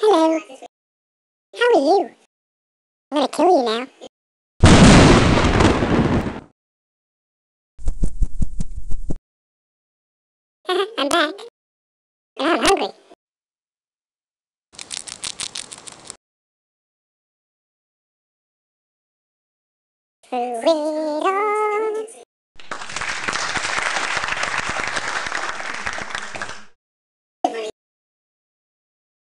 Hello. How are you? I'm gonna kill you now. I'm back. And I'm hungry. Through it all.